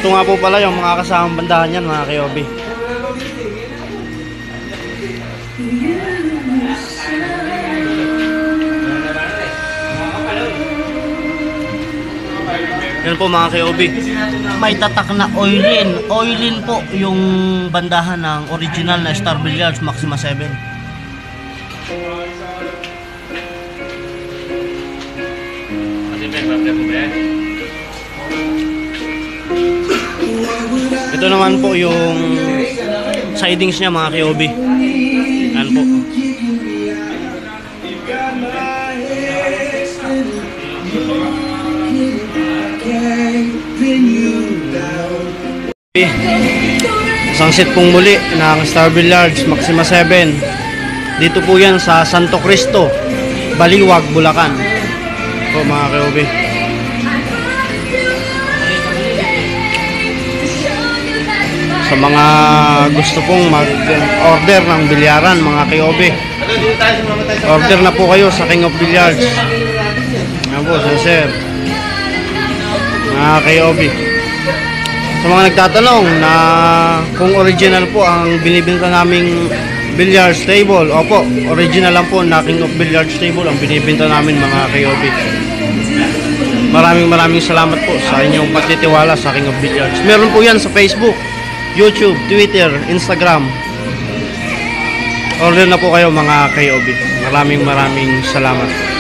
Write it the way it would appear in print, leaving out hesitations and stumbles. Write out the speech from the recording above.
Ito nga po pala yung mga kasamang bandahan yan, mga Kyobi. Yan po mga Kyobi. May tatak na oilin. Oilin po yung bandahan ng original na Star Billiards Maxima 7. Ito naman po yung sidings niya, mga Kyobi. Yan po. Isang set pong muli ng Star Billiards Maxima 7. Dito po yan sa Santo Cristo, Baliwag, Bulacan po, mga Kyobi. Sa mga gusto pong mag-order ng bilyaran, mga Kyobi, order na po kayo sa King of Billiards. Yan po, sir, mga Kyobi. Sa mga nagtatanong na kung original po ang binibenta naming billiards table, opo, original lang po na King of Billiards table ang binibenta namin, mga Kyobi. Maraming salamat po sa inyong pagtitiwala sa King of Billiards. Meron po yan sa Facebook, YouTube, Twitter, Instagram. Order na po kayo, mga Kyobi. Maraming salamat.